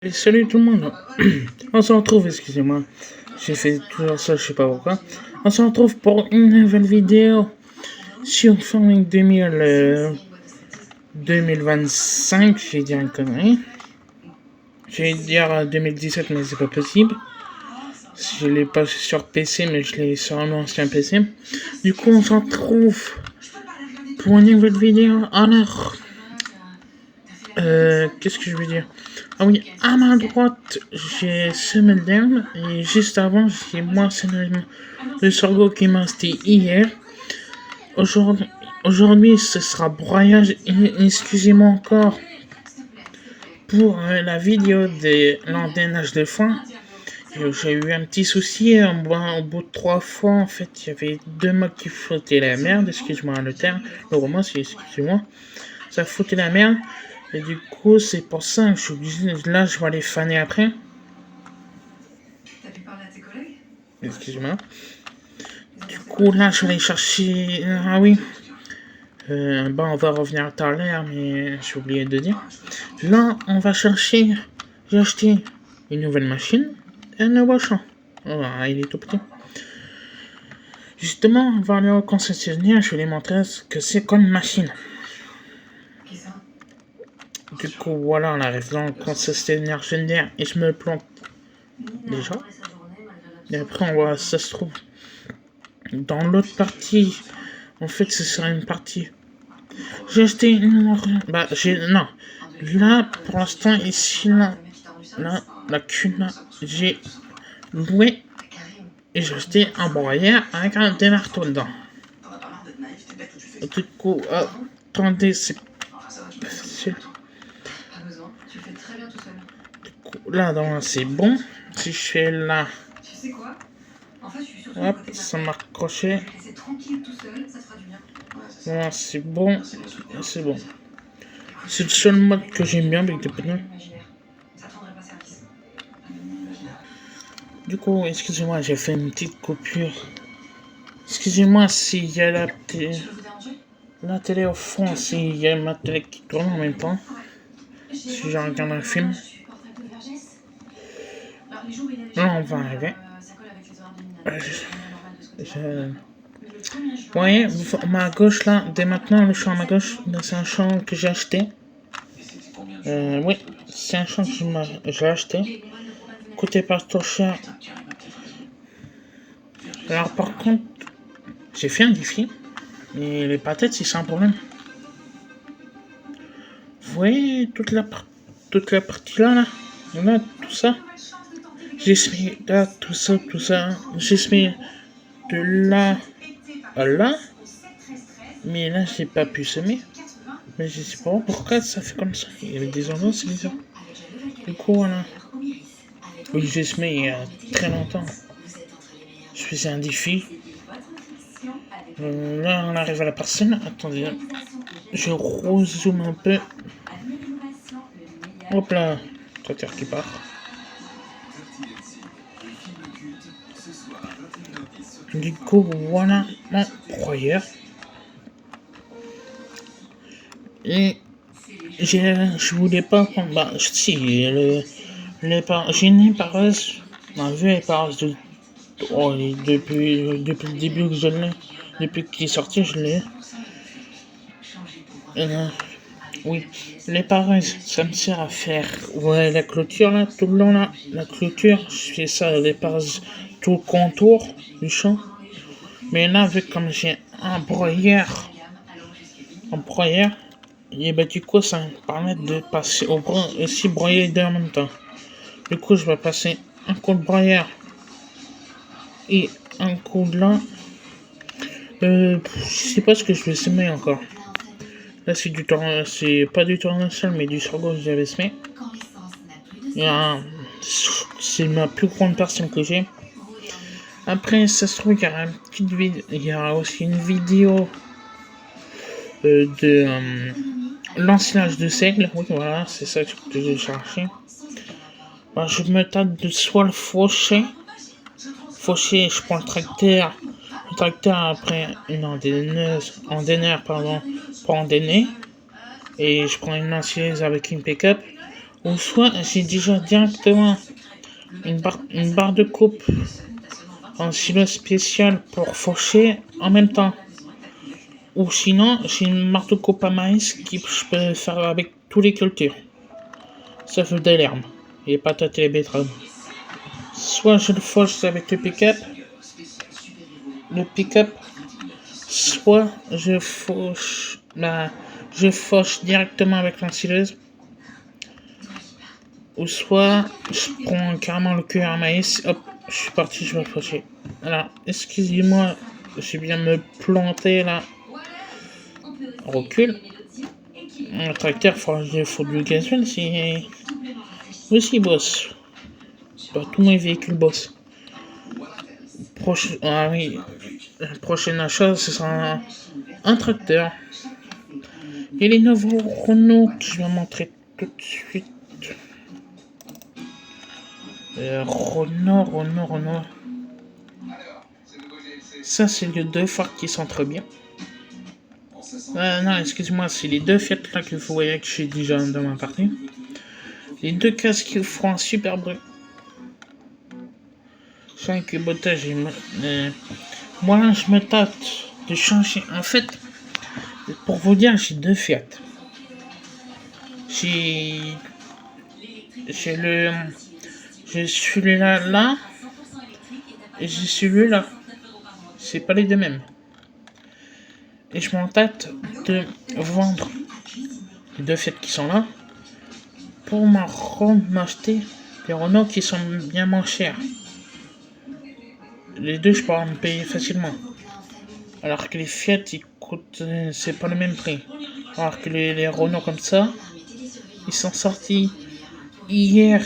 Et salut tout le monde. On se retrouve, excusez-moi. J'ai fait toujours ça, je sais pas pourquoi. On se retrouve pour une nouvelle vidéo sur Fortnite 2025. Je vais dire une connerie. Je vais dire 2017, mais c'est pas possible. Je l'ai pas sur PC, mais je l'ai sur un ancien PC. Du coup, on se retrouve pour une nouvelle vidéo. Alors, qu'est-ce que je veux dire? Ah oui, à ma droite, j'ai Summerdown et juste avant, j'ai moi, c'est le sorgho qui m'a resté hier. Aujourd'hui, ce sera broyage et excusez-moi encore pour la vidéo de l'endainage de foin. J'ai eu un petit souci, au bout de 3 fois, en fait, il y avait 2 mots qui foutaient la merde, excuse-moi le terme, le roman, c'est excusez-moi, ça foutait la merde. Et du coup, c'est pour ça que je suis obligé. Là, je vais aller faner après. T'as pu parler à tes collègues? Excuse-moi. Du coup, là, je vais aller chercher. Ah oui. On va revenir tout à l'heure, mais j'ai oublié de dire. Là, on va chercher. J'ai acheté une nouvelle machine et un nouveau champ. Oh, il est tout petit. Justement, on va aller au concessionnaire. Je vais lui montrer ce que c'est comme machine. Du coup, voilà, on arrive dans le concessionnaire génère et je me plante déjà. Et après, on voit, ça se trouve dans l'autre partie. En fait, ce sera une partie. J'ai acheté une. Non. Là, pour l'instant, ici, la cune, j'ai loué et j'ai acheté un broyeur avec des marteaux dedans. Du coup, attendez, c'est pas facile. Du coup, là, c'est bon. Si je fais là. Hop, ça m'a accroché. Voilà, c'est bon. C'est bon. C'est le seul mode que j'aime bien avec des pneus. Du coup, excusez-moi, j'ai fait une petite coupure. Excusez-moi s'il y a la télé au fond, s'il y a ma télé qui tourne en même temps. Si je regarde un film. Là, on va arriver. Vous voyez, à gauche là, dès maintenant, le champ à ma gauche, c'est un champ que j'ai acheté. Oui, c'est un champ que j'ai acheté. Coûté pas trop cher. Alors, par contre, j'ai fait un défi. Et les patates, c'est un problème. Vous voyez toute la partie là, là, tout ça. J'ai semé là, tout ça. J'ai semé de là à là. Mais là, j'ai pas pu semer. Mais je sais pas pourquoi ça fait comme ça. Il y avait des endroits, c'est bizarre. Du coup, voilà. Oui, j'ai semé il y a très longtemps. Je faisais un défi. Là, on arrive à la parcelle. Attendez, je rezoome un peu. Hop là, tracteur qui part. Du coup, voilà mon broyeur. Et je voulais pas prendre. Bah, si, j'ai une épareuse. Ma vue épareuse depuis le début que je l'ai. Depuis qu'il est sorti, je l'ai. Oui, l'épareuse, ça me sert à faire. Ouais, la clôture là, tout le long là. La clôture, je fais ça, l'épareuse, tout le contour du champ. Mais là, vu comme j'ai un broyeur, et bah du coup, ça va me permettre de passer aussi broyer deux en même temps. Du coup, je vais passer un coup de broyeur et un coup de là. Je sais pas ce que je vais semer encore. Là, c'est pas du tournesol, mais du sorgho que j'avais semé. C'est ma plus grande personne que j'ai. Après, ça se trouve, il y aura aussi une vidéo de l'ensilage de seigle. Oui, voilà, c'est ça que j'ai cherché. Bah, je me tâte de soit le faucher. Je prends le tracteur. Le tracteur après une endaineur, pour endainer. Et je prends une ensileuse avec une pick-up. Ou soit j'ai déjà directement une barre de coupe en silo spécial pour faucher en même temps. Ou sinon, j'ai une barre de coupe à maïs qui je peux faire avec tous les cultures. Sauf de l'herbe, et les patates et les betteraves. Soit je le fauche avec le pick-up, soit je fauche directement avec l'ensileuse, ou soit je prends carrément le cuir à maïs, hop, je suis parti, je vais faucher. Alors, excusez-moi, je viens me planter là. Recule. Le tracteur, il faut du gasoil, c'est aussi boss. Pas tous mes véhicules boss. Ah oui, la prochaine achat, ce sera un tracteur. Et les nouveaux Renault que je vais montrer tout de suite. Renault. Ça, c'est les deux phares qui sont très bien. Non, excuse-moi, c'est les deux Fiat là que vous voyez que j'ai déjà dans ma partie. Les deux casques qui font un super bruit. Sans cubotage, moi je me tâte de changer. En fait, pour vous dire, j'ai deux Fiat. J'ai celui-là là et j'ai celui-là. C'est pas les deux mêmes. Et je m'en tâte de vendre les deux Fiat qui sont là pour m'acheter les Renault qui sont bien moins chers. Les deux, je pourrais me payer facilement. Alors que les Fiat, ils coûtent, c'est pas le même prix. Alors que les Renault comme ça, ils sont sortis hier.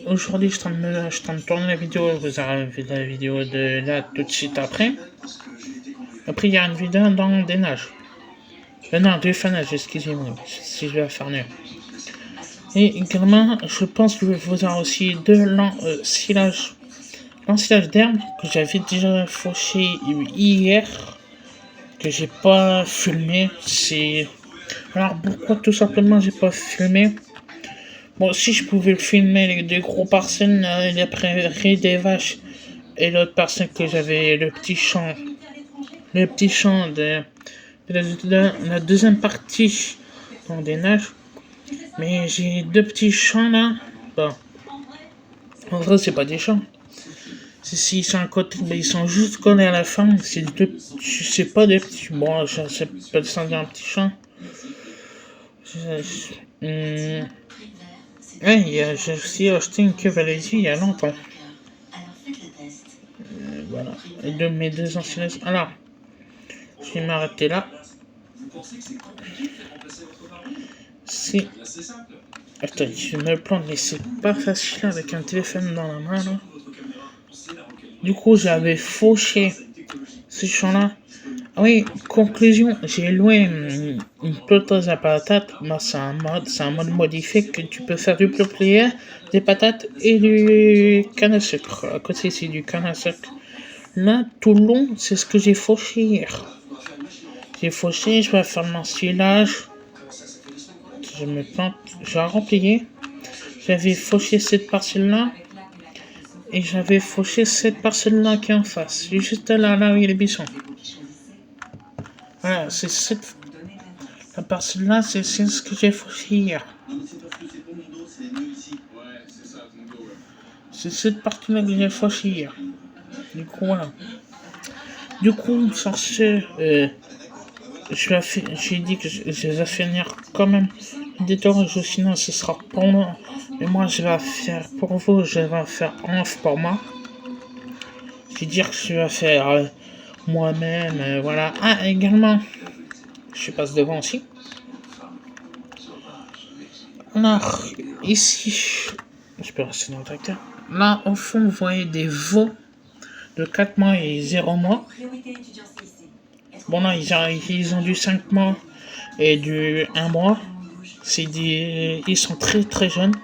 Aujourd'hui, je suis en train de tourner la vidéo. Vous avez vu la vidéo de là tout de suite après. Après, il y a une vidéo dans des neiges. Non, du fanage, excusez-moi, si je vais faire mieux. Et également, je pense que vous aurez aussi l'ensilage d'herbe que j'avais déjà fauché hier, que j'ai pas filmé. Alors pourquoi tout simplement j'ai pas filmé? Bon, si je pouvais le filmer, les deux gros parcelles, les prairies des vaches, et l'autre parcelle que j'avais, le petit champ de la deuxième partie dans des neiges. Mais j'ai deux petits champs là. Bon, en vrai, c'est pas des champs. S'ils sont à côté, mais ils sont juste collés à la fin. C'est pas des petits. Bon, ça s'appelle ça un petit champ. Ouais, j'ai aussi acheté une cuve à l'Asie il y a longtemps. Voilà. Et mes deux anciennes. Alors, je vais m'arrêter là. Attends, je me plante, mais c'est pas facile avec un téléphone dans la main là. Du coup, j'avais fauché ce champ-là. Ah oui, conclusion, j'ai loué une pelleteuse à patates. Bah, c'est un mode modifié que tu peux faire du peuplier, des patates et du canne à sucre. À côté, c'est du canne à sucre. Là, tout le long, c'est ce que j'ai fauché hier. J'ai fauché, je vais faire mon silage. Je me plante, j'ai remplié. J'avais fauché cette parcelle-là. Et j'avais fauché cette parcelle-là qui est en face. Juste là où il y a les buissons. Voilà, la parcelle-là, c'est ce que j'ai fauché hier. C'est cette partie-là que j'ai fauché hier. Du coup, voilà. Du coup, sur ce, j'ai dit que je vais finir quand même des tours, sinon ce sera pour moi. Mais moi, je vais faire pour vous, je vais faire off pour moi. Je vais dire que je vais faire moi-même, voilà. Ah, également, je passe devant aussi. Alors, ici, je peux rester dans le tracteur. Là, au fond, vous voyez des veaux de 4 mois et 0 mois. Bon, là, ils ont du 5 mois et du 1 mois. Ils sont très très jeunes.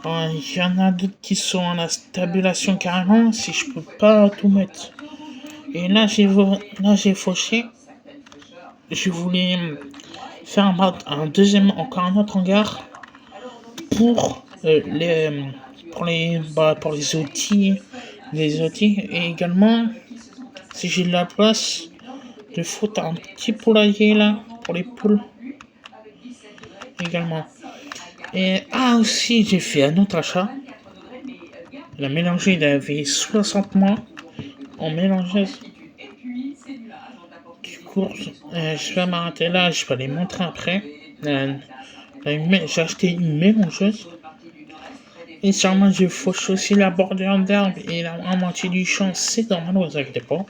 Il y en a d'autres qui sont en la stabulation carrément, si je peux pas tout mettre. Et là, j'ai fauché. Je voulais faire encore un autre hangar pour les outils, et également, si j'ai de la place, de foutre un petit poulailler là, pour les poules, également. Et, aussi, j'ai fait un autre achat. La mélanger, il avait 60 mois en mélangeuse. Du coup, je vais m'arrêter là, je vais les montrer après. J'ai acheté une mélangeuse. Et sûrement, je fauche aussi la bordure d'herbe et la moitié du champ, c'est normal, vous inquiétez pas.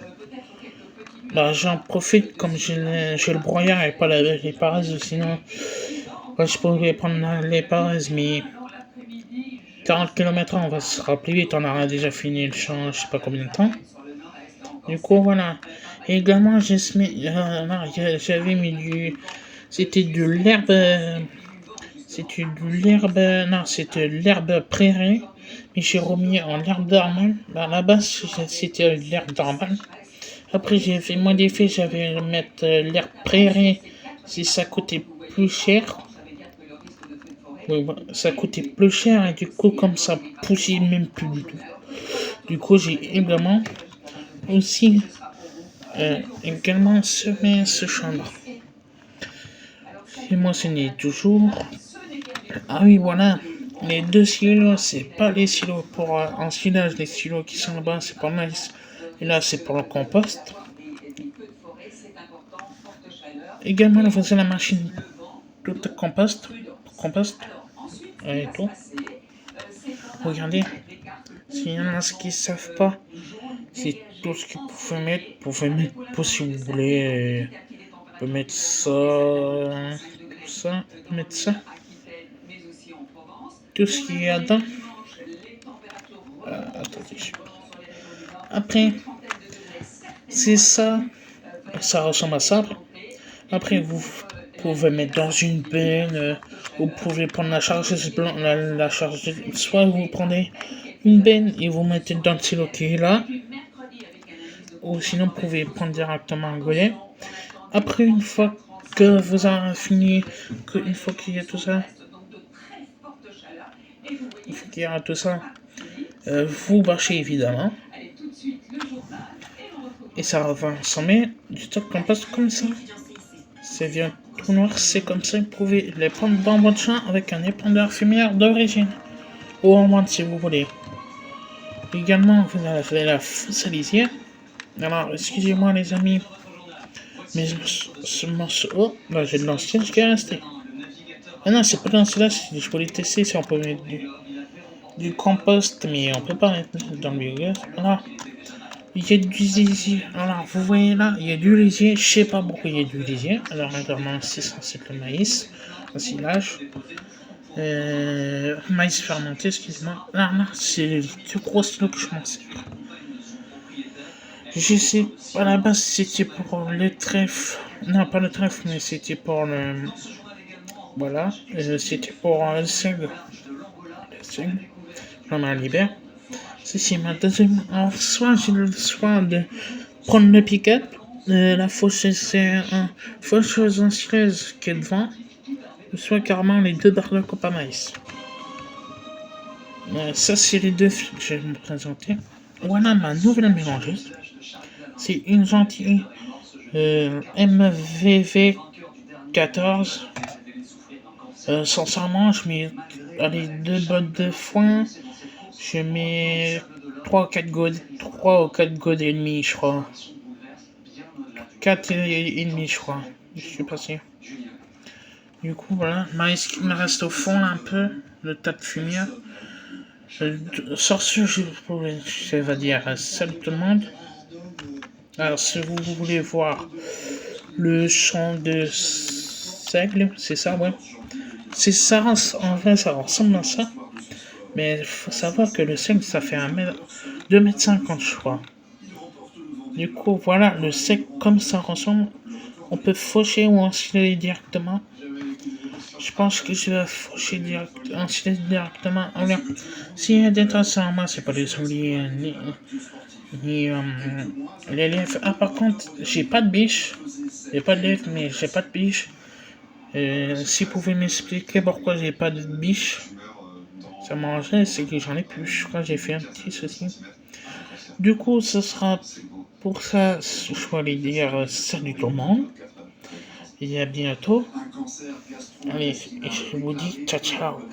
Bah, j'en profite comme j'ai le broyeur et pas les paraises, sinon je pourrais prendre les paraises, mais 40 km/h, on va se rappeler vite, on aura déjà fini le champ, je sais pas combien de temps. Du coup, voilà. Et également, j'avais mis c'était de l'herbe. C'était de l'herbe prairie. Mais j'ai remis en l'herbe normale. Bah, à la base, c'était l'herbe normale. Après, j'ai fait modifier, j'avais mettre l'herbe prairie si ça coûtait plus cher. Oui, ça coûtait plus cher et du coup, comme ça poussait même plus du tout. Du coup, j'ai aussi également semé ce champ-là. Et moi, ce n'est toujours. Ah oui, voilà. Les deux silos, c'est pas les silos pour ensilage. Les silos qui sont là-bas, c'est pas nice. Et là, c'est pour le compost. Également, on faisait la machine de compost. Et tout. Regardez. S'il y en a qui savent pas, c'est tout ce que vous pouvez mettre pour si vous voulez. Vous pouvez mettre ça, mettre ça. Tout ce qu'il y a dedans. Attendez. Après, c'est ça. Ça ressemble à ça. Après, vous pouvez mettre dans une benne. Vous pouvez prendre la chargeuse blanche. La chargeuse. Soit vous prenez une benne et vous mettez dans le silo qui est là. Ou sinon, vous pouvez prendre directement un golet. Après, une fois que vous avez fini, une fois qu'il y a tout ça, vous bâchez évidemment. Et ça va ressembler du stock compost comme ça. C'est bien tout noir, c'est comme ça. Vous pouvez les prendre dans votre champ avec un épandeur fumière d'origine. Ou en moins si vous voulez. Également, vous avez la fosse à lisière. Alors, excusez-moi les amis. Mais ce morceau, là j'ai de l'ancien qui est resté. Ah non, c'est pas de l'ancien là, je voulais tester si on peut mettre du compost, mais on peut pas mettre dans le biogaz. Alors, il y a du lisier. Alors, vous voyez là, il y a du lisier. Je sais pas pourquoi il y a du lisier. Alors, normalement, c'est censé être le maïs. Ensilage. Maïs fermenté, excusez-moi. Non, c'est du gros stylo que je m'en sers. Je sais, à la base, c'était pour le trèfle. Non, pas le trèfle, mais c'était pour le. Voilà. C'était pour le seigle. Le seigle. J'en ai libère. C'est ma deuxième. Alors, soit j'ai le soin de prendre le pick-up. La faucheuse, c'est un faucheuse ensileuse qui est devant. Soit carrément les deux barres de copa maïs. Ça, c'est les deux films que je vais me présenter. Voilà ma nouvelle mélangeuse. C'est une gentille MVV 14. Sincèrement, je mets 2 bottes de foin. Je mets 3 ou 4 godets et demi, je crois. 4 et demi, je crois. Je suis pas sûr. Du coup, voilà. Maïs qui me reste au fond un peu. Le tas de fumier. Sorcier, je vais dire salut tout le monde. Alors, si vous voulez voir le champ de seigle, c'est ça, ouais. C'est ça, en vrai, ça ressemble à ça. Mais il faut savoir que le seigle, ça fait 2,50 m, je crois. Du coup, voilà, le seigle, comme ça ressemble, on peut faucher ou ensiler directement. Je pense que je vais faucher ensiler directement. Alors, s'il y a des traces en main, c'est pas des souliers ni les lèvres. Ah, par contre, j'ai pas de biche. J'ai pas de lèvres, mais j'ai pas de biche. Si vous pouvez m'expliquer pourquoi j'ai pas de biche. Ça m'arrangerait, c'est que j'en ai plus. Je crois que j'ai fait un petit souci. Du coup, ce sera pour ça, je vais aller dire salut tout le monde. Et à bientôt. Allez, je vous dis ciao ciao.